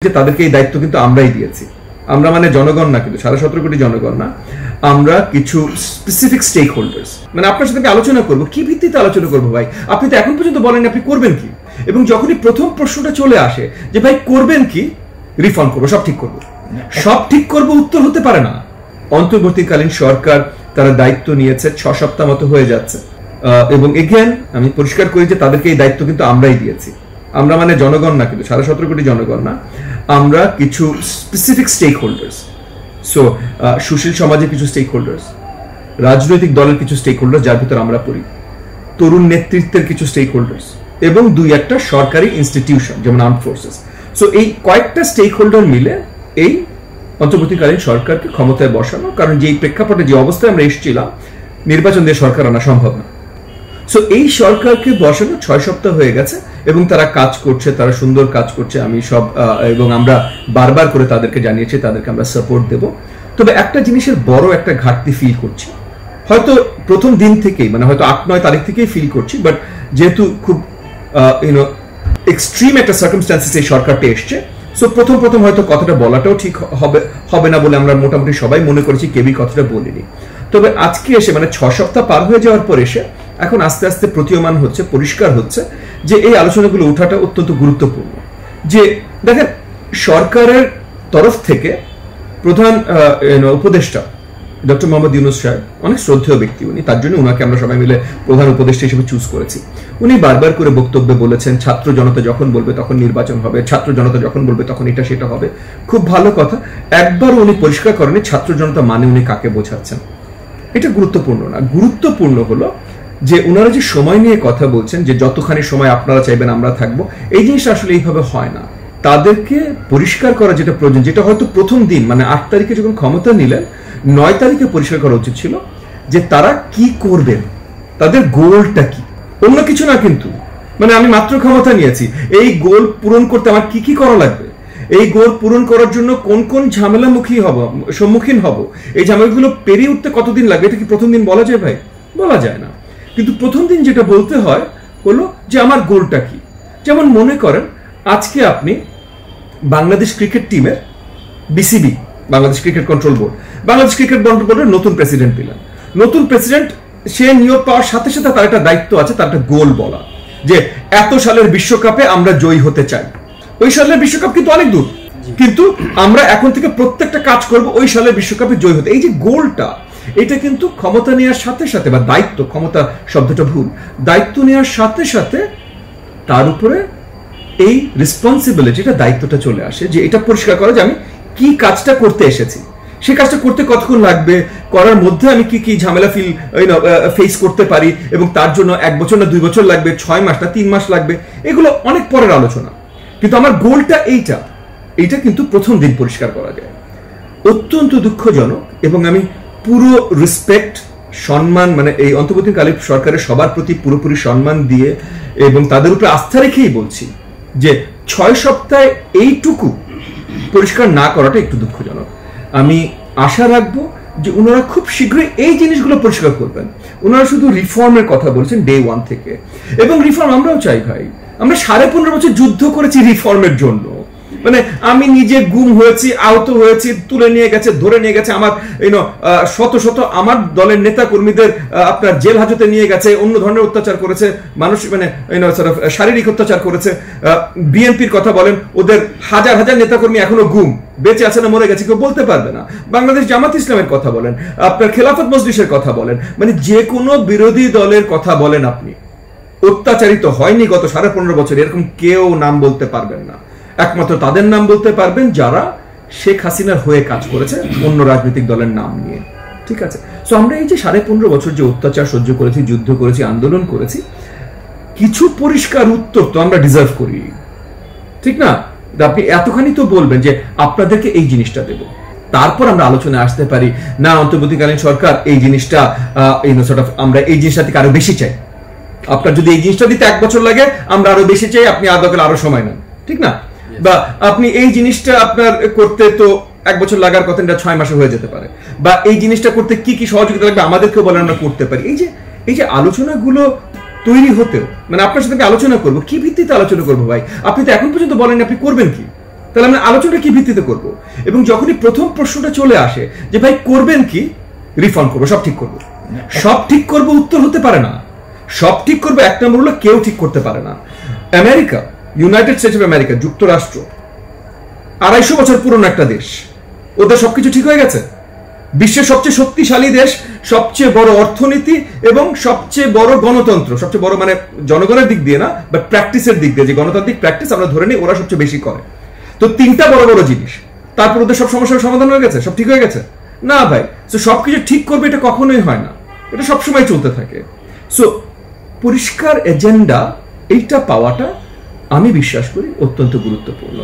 যে তাদেরকে এই দায়িত্ব কিন্তু আমরাই দিয়েছি। আমরা মানে জনগণ না, কিন্তু 17.5 কোটি জনগণ না, আমরা কিছু স্পেসিফিক স্টেক হোল্ডার্স, মানে আপনার সাথে আলোচনা করব। কি ভিত্তিতে আলোচনা করবো ভাই? আপনি তো এখন পর্যন্ত বলেন আপনি করবেন কি, এবং যখনই প্রথম প্রশ্নটা চলে আসে যে ভাই করবেন কি, রিফর্ম করবো, সব ঠিক করবো, সব ঠিক করবো, উত্তর হতে পারে না। অন্তর্বর্তীকালীন সরকার তারা দায়িত্ব নিয়েছে, 6 সপ্তাহ মতো হয়ে যাচ্ছে, এবং এগেন আমি পরিষ্কার করি যে তাদেরকে এই দায়িত্ব কিন্তু আমরাই দিয়েছি। আমরা মানে জনগণ না, কিন্তু 17.5 কোটি জনগণ না, আমরা কিছু স্পেসিফিক স্টেক হোল্ডার্স। সো সুশীল সমাজের কিছু স্টেক হোল্ডার্স, রাজনৈতিক দলের কিছু স্টেক হোল্ডার, যার ভিতর আমরা পড়ি, তরুণ নেতৃত্বের কিছু স্টেক হোল্ডার্স, এবং 2-1টা সরকারি ইনস্টিটিউশন যেমন আর্মড ফোর্সেস। সো এই কয়েকটা স্টেক হোল্ডার মিলে এই অন্তর্বর্তীকালীন সরকারকে ক্ষমতায় বসানো, কারণ যে প্রেক্ষাপটে যে অবস্থায় আমরা এসেছিলাম, নির্বাচন দিয়ে সরকার আনা সম্ভব না। সো এই সরকারকে বসানো 6 সপ্তাহ হয়ে গেছে, এবং তারা কাজ করছে, তারা সুন্দর কাজ করছে। আমি সব এবং আমরা বারবার করে তাদেরকে জানিয়েছি তাদেরকে আমরা সাপোর্ট দেব। তবে একটা জিনিসের বড় একটা ঘাটতি ফিল করছি, হয়তো প্রথম দিন থেকেই, মানে হয়তো 8-9 তারিখ থেকেই ফিল করছি, বাট যেহেতু খুব এক্সট্রিম একটা সার্কামস্ট্যান্সেস এই সরকারটা এসছে, সো প্রথম হয়তো কথাটা বলাটাও ঠিক হবে না বলে আমরা মোটামুটি সবাই মনে করেছি, কেউই কথাটা বলিনি। তবে আজকে এসে, মানে 6 সপ্তাহ পার হয়ে যাওয়ার পর এসে এখন আস্তে আস্তে প্রতীয়মান হচ্ছে, পরিষ্কার হচ্ছে যে এই আলোচনাগুলো ওঠাটা অত্যন্ত গুরুত্বপূর্ণ। যে দেখেন, সরকারের তরফ থেকে প্রধান উপদেষ্টা ডক্টর মোহাম্মদ ইউনূস সাহেব অনেক শ্রদ্ধেয় ব্যক্তি, উনি, তার জন্য ওনাকে আমরা সবাই মিলে প্রধান উপদেষ্টা হিসেবে চুজ করেছি। উনি বারবার করে বক্তব্যে বলেছেন ছাত্র জনতা যখন বলবে তখন নির্বাচন হবে, ছাত্র জনতা যখন বলবে তখন এটা সেটা হবে। খুব ভালো কথা। একবার উনি পরিষ্কার করেনি ছাত্র জনতা মানে উনি কাকে বোঝাচ্ছেন। এটা গুরুত্বপূর্ণ না। গুরুত্বপূর্ণ হলো যে ওনারা যে সময় নিয়ে কথা বলছেন, যে যতখানি সময় আপনারা চাইবেন আমরা থাকবো, এই জিনিসটা আসলে এইভাবে হয় না। তাদেরকে পরিষ্কার করা যেটা প্রয়োজন, যেটা হয়তো প্রথম দিন, মানে 8 তারিখে যখন ক্ষমতা নিলেন, 9 তারিখে পরিষ্কার করা উচিত ছিল যে তারা কি করবেন, তাদের গোলটা কি, অন্য কিছু না। কিন্তু মানে আমি মাত্র ক্ষমতা নিয়েছি, এই গোল পূরণ করতে আমার কি কি করা লাগবে, এই গোল পূরণ করার জন্য কোন কোন সম্মুখীন হব, এই ঝামেলাগুলো পেরিয়ে উঠতে কতদিন লাগবে, এটা কি প্রথম দিন বলা যায় ভাই? বলা যায় না। কিন্তু প্রথম দিন যেটা বলতে হয় হলো যে আমার গোলটা কি। যেমন মনে করেন আজকে আপনি বাংলাদেশ ক্রিকেট টিমের BCB, Bangladesh cricket control board, Bangladesh cricket control বোর্ডের নতুন প্রেসিডেন্ট পেলেন। নতুন প্রেসিডেন্ট সে নিয়োগ পাওয়ার সাথে সাথে তার একটা দায়িত্ব আছে, তার একটা গোল বলা, যে এত সালের বিশ্বকাপে আমরা জয়ী হতে চাই। ওই সালের বিশ্বকাপ কিন্তু অনেক দূর, কিন্তু আমরা এখন থেকে প্রত্যেকটা কাজ করব ওই সালের বিশ্বকাপে জয়ী হতে। এই যে গোলটা, এটা কিন্তু ক্ষমতা নেওয়ার সাথে সাথে, বা দায়িত্ব, ক্ষমতা শব্দটা ভুল, দায়িত্ব নেওয়ার সাথে সাথে তার উপরে এই রেসপন্সিবিলিটিটা, দায়িত্বটা চলে আসে, যে এটা পরিষ্কার করা যে আমি কি কাজটা করতে এসেছি, সে কাজটা করতে কতক্ষণ লাগবে, করার মধ্যে আমি কি কি ঝামেলা ফেস করতে পারি, এবং তার জন্য 1 বছর না 2 বছর লাগবে, 6 মাস না 3 মাস লাগবে, এগুলো অনেক পরের আলোচনা। কিন্তু আমার গোলটা এইটা কিন্তু প্রথম দিন পরিষ্কার করা যায়। অত্যন্ত দুঃখজনক, এবং আমি পুরো রেসপেক্ট, সম্মান, মানে এই অন্তর্বর্তীকালীন সরকারের সবার প্রতি পুরোপুরি সম্মান দিয়ে এবং তাদের উপরে আস্থা রেখেই বলছি যে 6 সপ্তাহে এইটুকু পরিষ্কার না করাটা একটু দুঃখজনক। আমি আশা রাখবো যে ওনারা খুব শীঘ্রই এই জিনিসগুলো পরিষ্কার করবেন। ওনারা শুধু রিফর্মের কথা বলছেন ডে 1 থেকে, এবং রিফর্ম আমরাও চাই ভাই। আমরা 15.5 বছর যুদ্ধ করেছি রিফর্মের জন্য। মানে আমি নিজে গুম হয়েছি, আহত হয়েছি, তুলে নিয়ে গেছে, ধরে নিয়ে গেছে, আমার শত শত আমার দলের নেতা কর্মীদের আপনার জেল হাজতে নিয়ে গেছে, অন্য ধরনের অত্যাচার করেছে, মানুষ মানে শারীরিক অত্যাচার করেছে। বিএনপির কথা বলেন, ওদের হাজার হাজার নেতাকর্মী এখনো গুম, বেঁচে আছে না মরে গেছে কেউ বলতে পারবে না। বাংলাদেশ জামাত ইসলামের কথা বলেন, আপনার খেলাফত মজলিসের কথা বলেন, মানে যে কোনো বিরোধী দলের কথা বলেন, আপনি অত্যাচারিত হয়নি গত 15.5 বছর, এরকম কেউ নাম বলতে পারবেন না। একমাত্র তাদের নাম বলতে পারবেন যারা শেখ হাসিনার হয়ে কাজ করেছে, অন্য রাজনৈতিক দলের নাম নিয়ে। ঠিক আছে? সো আমরা এই যে 15.5 বছর যে অত্যাচার সহ্য করেছি, যুদ্ধ করেছি, আন্দোলন করেছি, কিছু পরিষ্কার উত্তর তো আমরা ডিজার্ভ করি, ঠিক না? আপনি এতখানি তো বলবেন যে আপনাদেরকে এই জিনিসটা দেব, তারপর আমরা আলোচনায় আসতে পারি। না, অন্তর্বর্তীকালীন সরকার এই জিনিসটা আমরা এই জিনিসটা থেকে আরো বেশি চাই, আপনার যদি এই জিনিসটা দিতে 1 বছর লাগে আমরা আরো বেশি চাই, আপনি আরো সময় নেন, ঠিক না? বা আপনি এই জিনিসটা আপনার করতে তো 1 বছর লাগার কথা, 6 মাসে হয়ে যেতে পারে। বা এই জিনিসটা করতে কি কি সহযোগিতা লাগবে আমাদেরকেও বলেন, আমরা করতে পারি। এই যে আলোচনাগুলো তৈরি হতেও, মানে আপনার সাথে আলোচনা করবো, কি ভিত্তিতে আলোচনা করবো ভাই? আপনি তো এখন পর্যন্ত বলেন আপনি করবেন কি, তাহলে আমরা আলোচনা কি ভিত্তিতে করব? এবং যখনই প্রথম প্রশ্নটা চলে আসে যে ভাই করবেন কি, রিফর্ম করবো, সব ঠিক করবো, সব ঠিক করবো উত্তর হতে পারে না। সব ঠিক করবে এক নম্বর হলো কেউ ঠিক করতে পারে না। America, United states of America, যুক্তরাষ্ট্র 250 বছর পুরনো একটা দেশ, ওদের সবকিছু ঠিক হয়ে গেছে। বিশ্বের সবচেয়ে শক্তিশালী দেশ, সবচেয়ে বড় অর্থনীতি এবং সবচেয়ে বড় গণতন্ত্র, সবচেয়ে বড় মানে জনগণের দিক দিয়ে না, বাট প্র্যাকটিসের দিক দিয়ে, যে গণতান্ত্রিক প্র্যাকটিস আমরা ধরে নিই ওরা সবচেয়ে বেশি করে। তো তিনটা বড় বড় জিনিস, তারপর ওদের সব সমস্যার সমাধান হয়ে গেছে, সব ঠিক হয়ে গেছে? না ভাই। সো সবকিছু ঠিক করবে এটা কখনোই হয় না, এটা সবসময় চলতে থাকে। সো পরিষ্কার এজেন্ডা এইটা পাওয়াটা আমি বিশ্বাস করি অত্যন্ত গুরুত্বপূর্ণ।